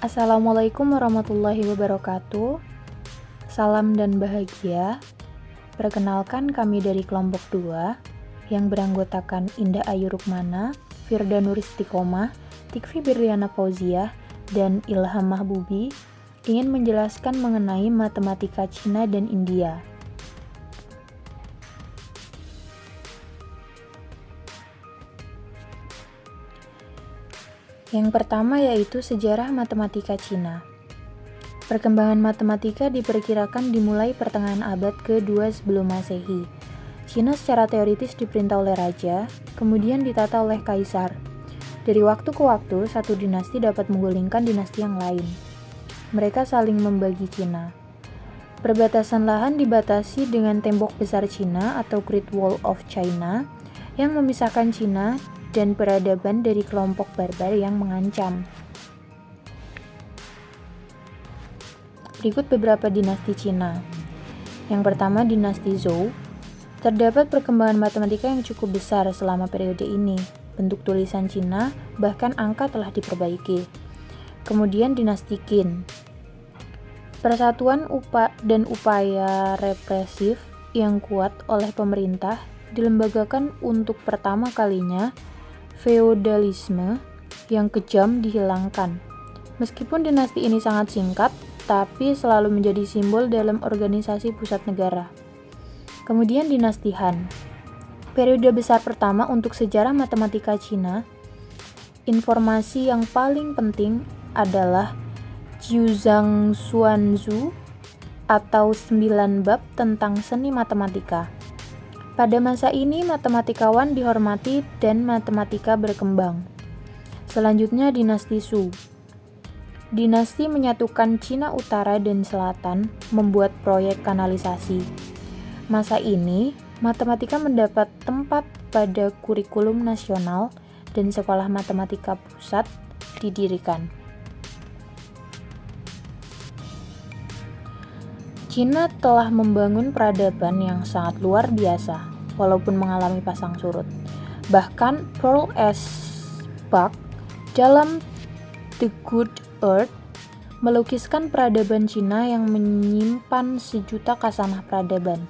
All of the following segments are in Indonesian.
Assalamualaikum warahmatullahi wabarakatuh. Salam dan bahagia. Perkenalkan, kami dari kelompok 2 yang beranggotakan Indah Ayu Rukmana, Firda Nur Istiqomah, Tikfi Birliana Fauziah, dan Ilham Mahbubi ingin menjelaskan mengenai matematika Cina dan India. Yang pertama yaitu sejarah matematika Cina. Perkembangan matematika diperkirakan dimulai pertengahan abad ke-2 sebelum Masehi. Cina secara teoritis diperintah oleh raja, kemudian ditata oleh kaisar. Dari waktu ke waktu, satu dinasti dapat menggulingkan dinasti yang lain. Mereka saling membagi Cina. Perbatasan lahan dibatasi dengan tembok besar Cina atau Great Wall of China yang memisahkan Cina dan peradaban dari kelompok barbar yang mengancam. Berikut beberapa dinasti Cina. Yang pertama, dinasti Zhou. Terdapat perkembangan matematika yang cukup besar selama periode ini. Bentuk tulisan Cina, bahkan angka telah diperbaiki. Kemudian dinasti Qin. Persatuan dan upaya represif yang kuat oleh pemerintah dilembagakan untuk pertama kalinya. Feodalisme yang kejam dihilangkan. Meskipun dinasti ini sangat singkat, tapi selalu menjadi simbol dalam organisasi pusat negara. Kemudian dinasti Han. Periode besar pertama untuk sejarah matematika Cina. Informasi yang paling penting adalah Jiuzhang Xuanzu atau 9 bab tentang seni matematika. Pada masa ini, matematikawan dihormati dan matematika berkembang. Selanjutnya, dinasti Shu. Dinasti menyatukan Cina Utara dan Selatan, membuat proyek kanalisasi. Masa ini, matematika mendapat tempat pada kurikulum nasional dan sekolah matematika pusat didirikan. Cina telah membangun peradaban yang sangat luar biasa, walaupun mengalami pasang surut. Bahkan Pearl S. Buck dalam The Good Earth melukiskan peradaban Cina yang menyimpan sejuta khasanah peradaban.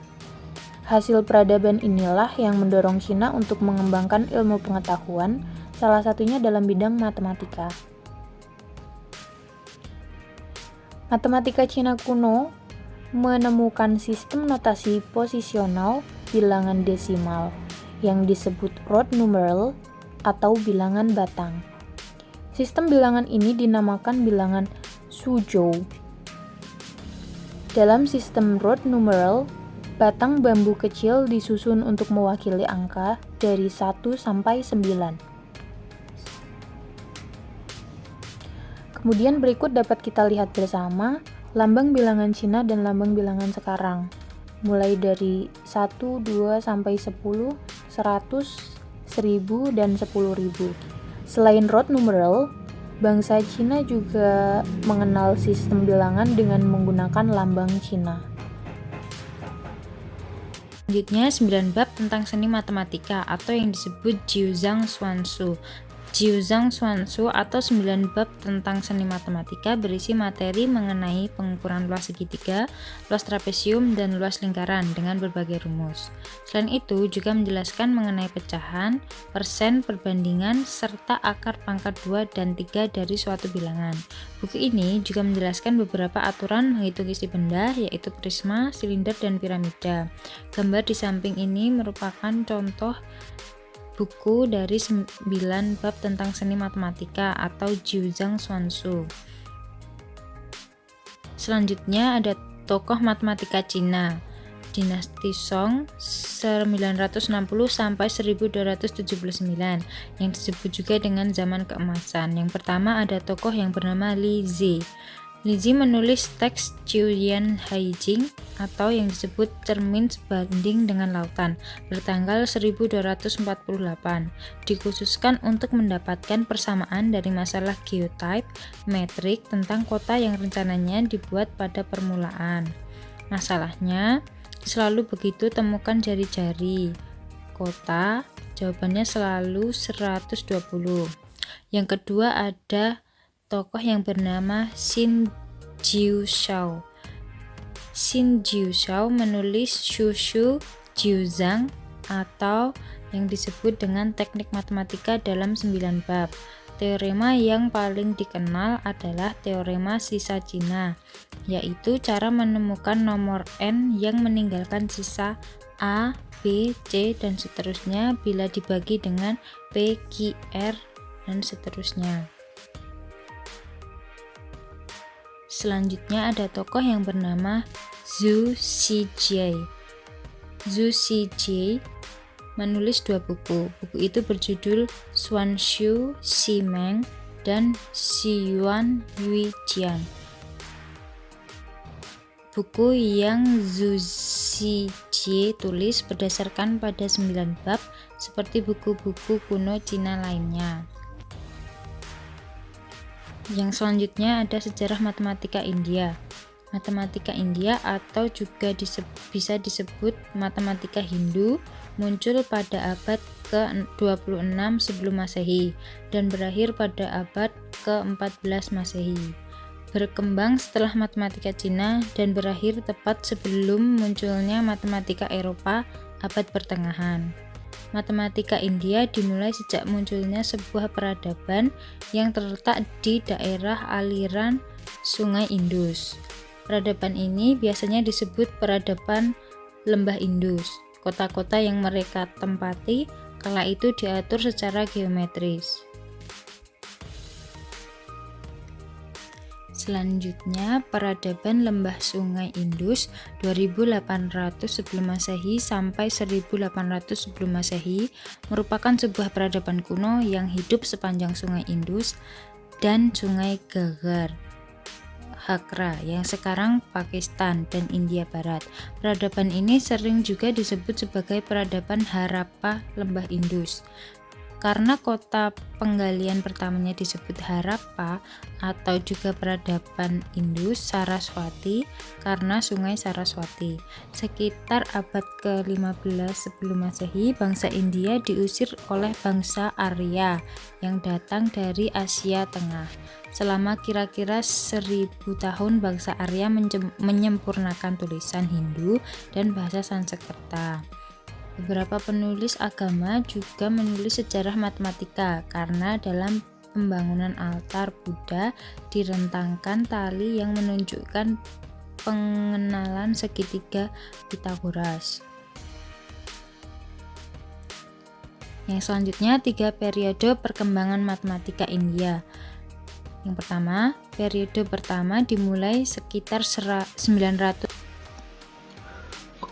Hasil peradaban inilah yang mendorong Cina untuk mengembangkan ilmu pengetahuan, salah satunya dalam bidang matematika. Matematika Cina kuno menemukan sistem notasi posisional bilangan desimal yang disebut root numeral atau bilangan batang. Sistem bilangan ini dinamakan bilangan Suzhou. Dalam sistem root numeral, batang bambu kecil disusun untuk mewakili angka dari 1 sampai 9. Kemudian berikut dapat kita lihat bersama lambang bilangan Cina dan lambang bilangan sekarang, mulai dari 1, 2, sampai 10, 100, 1000, dan 10.000. Selain root numeral, bangsa Cina juga mengenal sistem bilangan dengan menggunakan lambang Cina. Selanjutnya, 9 bab tentang seni matematika atau yang disebut Jiuzhang Xuanzu. Jiuzhang Xuanzu atau 9 bab tentang seni matematika berisi materi mengenai pengukuran luas segitiga, luas trapesium, dan luas lingkaran dengan berbagai rumus. Selain itu, juga menjelaskan mengenai pecahan, persen, perbandingan, serta akar pangkat 2 dan 3 dari suatu bilangan. Buku ini juga menjelaskan beberapa aturan menghitung isi benda, yaitu prisma, silinder, dan piramida. Gambar di samping ini merupakan contoh buku dari 9 bab tentang seni matematika atau Jiuzhang Xuanzu. Selanjutnya ada tokoh matematika Cina. Dinasti Song 960 sampai 1279 yang disebut juga dengan zaman keemasan. Yang pertama ada tokoh yang bernama Li Zi. Li Zi menulis teks Qiuyan Haijing atau yang disebut cermin sebanding dengan lautan bertanggal 1248, dikhususkan untuk mendapatkan persamaan dari masalah geotype metrik tentang kota yang rencananya dibuat pada permulaan. Masalahnya selalu begitu, temukan jari-jari kota, jawabannya selalu 120. Yang kedua ada tokoh yang bernama Xin Jiushao. Xin Jiushao menulis Shushu Jiuzhang atau yang disebut dengan teknik matematika dalam 9 bab. Teorema yang paling dikenal adalah teorema sisa Cina, yaitu cara menemukan nomor n yang meninggalkan sisa A, B, C, dan seterusnya bila dibagi dengan P, Q, R, dan seterusnya. Selanjutnya ada tokoh yang bernama Zhu Xijie. Zhu Xijie menulis 2 buku. Buku itu berjudul Xuanshu Ximeng dan Xiyuan Yuijian. Buku yang Zhu Xijie tulis berdasarkan pada 9 bab seperti buku-buku kuno Cina lainnya. Yang selanjutnya ada sejarah matematika India. Matematika India atau juga bisa disebut matematika Hindu muncul pada abad ke-26 sebelum Masehi dan berakhir pada abad ke-14 Masehi. Berkembang setelah matematika Cina dan berakhir tepat sebelum munculnya matematika Eropa abad pertengahan. Matematika India dimulai sejak munculnya sebuah peradaban yang terletak di daerah aliran Sungai Indus. Peradaban ini biasanya disebut peradaban Lembah Indus. Kota-kota yang mereka tempati kala itu diatur secara geometris. Selanjutnya, peradaban Lembah Sungai Indus 2800 sebelum Masehi sampai 1800 sebelum Masehi merupakan sebuah peradaban kuno yang hidup sepanjang Sungai Indus dan Sungai Ghaggar Hakra yang sekarang Pakistan dan India Barat. Peradaban ini sering juga disebut sebagai peradaban Harappa Lembah Indus. Karena kota penggalian pertamanya disebut Harappa atau juga peradaban Indus Saraswati karena Sungai Saraswati. Sekitar abad ke-15 sebelum Masehi, bangsa India diusir oleh bangsa Arya yang datang dari Asia Tengah. Selama kira-kira 1000 tahun bangsa Arya menyempurnakan tulisan Hindu dan bahasa Sanskerta. Beberapa penulis agama juga menulis sejarah matematika karena dalam pembangunan altar Buddha direntangkan tali yang menunjukkan pengenalan segitiga Pythagoras. Yang selanjutnya 3 periode perkembangan matematika India. Yang pertama, periode pertama dimulai sekitar 900.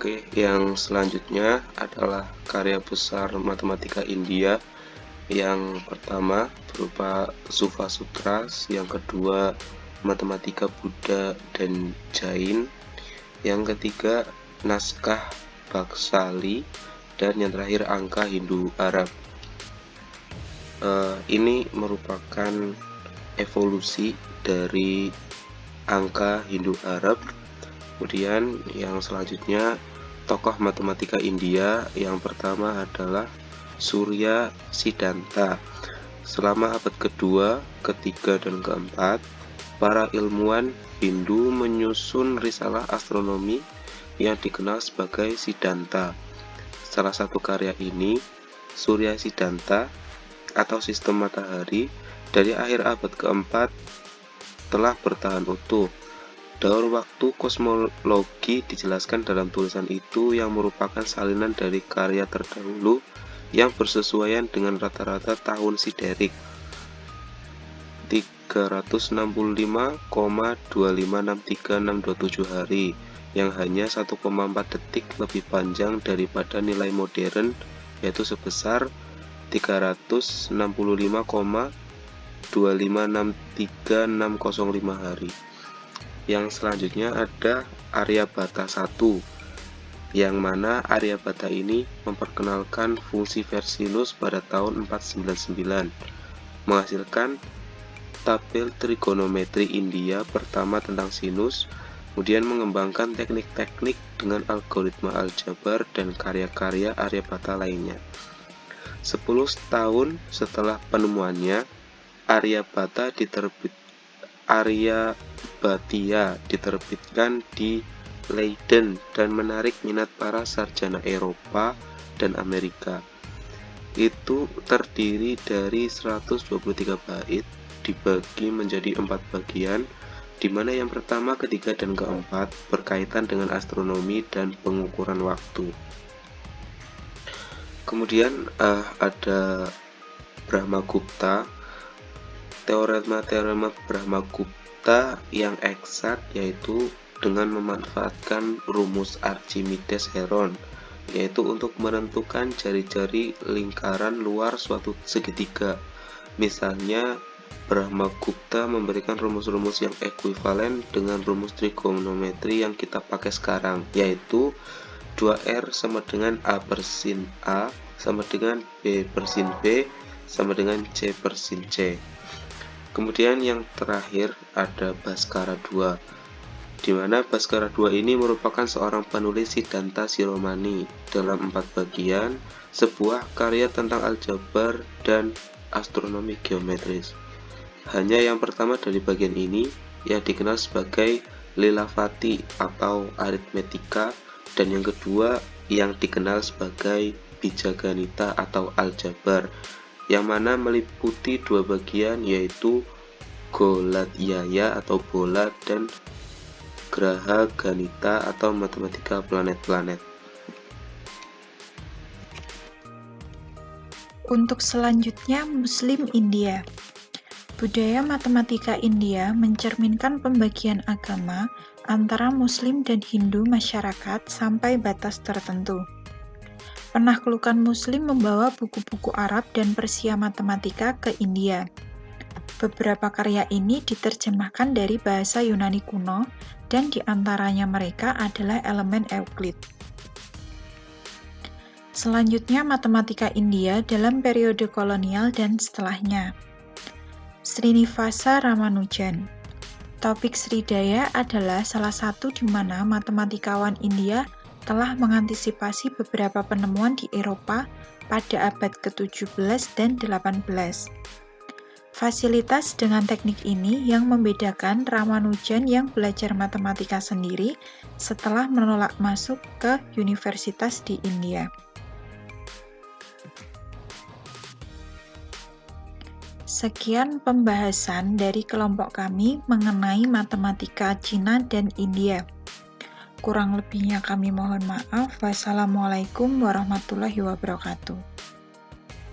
Oke, yang selanjutnya adalah karya besar matematika India. Yang pertama berupa Suva Sutras, yang kedua matematika Buddha dan Jain, yang ketiga naskah Baksali, dan yang terakhir angka Hindu Arab. Ini merupakan evolusi dari angka Hindu Arab. Kemudian yang selanjutnya tokoh matematika India yang pertama adalah Surya Siddhanta. Selama abad kedua, ketiga, dan keempat, para ilmuwan Hindu menyusun risalah astronomi yang dikenal sebagai Siddhanta. Salah satu karya ini, Surya Siddhanta atau sistem matahari, dari akhir abad keempat telah bertahan utuh. Daur waktu kosmologi dijelaskan dalam tulisan itu yang merupakan salinan dari karya terdahulu yang bersesuaian dengan rata-rata tahun siderik 365,256367 hari, yang hanya 1,4 detik lebih panjang daripada nilai modern, yaitu sebesar 360,25636605 hari. Yang selanjutnya ada Aryabhata 1, yang mana Aryabhata ini memperkenalkan fungsi Versinus pada tahun 499, menghasilkan tabel trigonometri India pertama tentang sinus, kemudian mengembangkan teknik-teknik dengan algoritma aljabar dan karya-karya Aryabhata lainnya. 10 tahun setelah penemuannya, Aryabhata Aryabhatia diterbitkan di Leiden dan menarik minat para sarjana Eropa dan Amerika. Itu terdiri dari 123 bait dibagi menjadi 4 bagian, di mana yang pertama, ketiga, dan keempat berkaitan dengan astronomi dan pengukuran waktu. Kemudian ada Brahmagupta. Teorema Brahmagupta yang eksak yaitu dengan memanfaatkan rumus Archimedes Heron, yaitu untuk menentukan jari-jari lingkaran luar suatu segitiga. Misalnya, Brahmagupta memberikan rumus-rumus yang ekuivalen dengan rumus trigonometri yang kita pakai sekarang, yaitu 2R sama dengan A per sin A sama dengan B per sin B sama dengan C per sin C. Kemudian yang terakhir ada Bhaskara II, di mana Bhaskara II ini merupakan seorang penulis Siddhanta Shiromani dalam 4 bagian, sebuah karya tentang aljabar dan astronomi geometris. Hanya yang pertama dari bagian ini yang dikenal sebagai Lilavati atau aritmetika, dan yang kedua yang dikenal sebagai Bijaganita atau aljabar, yang mana meliputi 2 bagian yaitu Goladhyaya atau bola dan Graha Ganita atau matematika planet-planet. Untuk selanjutnya, Muslim India. Budaya matematika India mencerminkan pembagian agama antara Muslim dan Hindu masyarakat sampai batas tertentu. Penaklukan Muslim membawa buku-buku Arab dan Persia matematika ke India. Beberapa karya ini diterjemahkan dari bahasa Yunani kuno, dan di antaranya mereka adalah elemen Euclid. Selanjutnya, matematika India dalam periode kolonial dan setelahnya. Srinivasa Ramanujan. Topik Sridhaya adalah salah satu di mana matematikawan India telah mengantisipasi beberapa penemuan di Eropa pada abad ke-17 dan 18. Fasilitas dengan teknik ini yang membedakan Ramanujan yang belajar matematika sendiri setelah menolak masuk ke universitas di India. Sekian pembahasan dari kelompok kami mengenai matematika Cina dan India. Kurang lebihnya kami mohon maaf. Wassalamualaikum warahmatullahi wabarakatuh.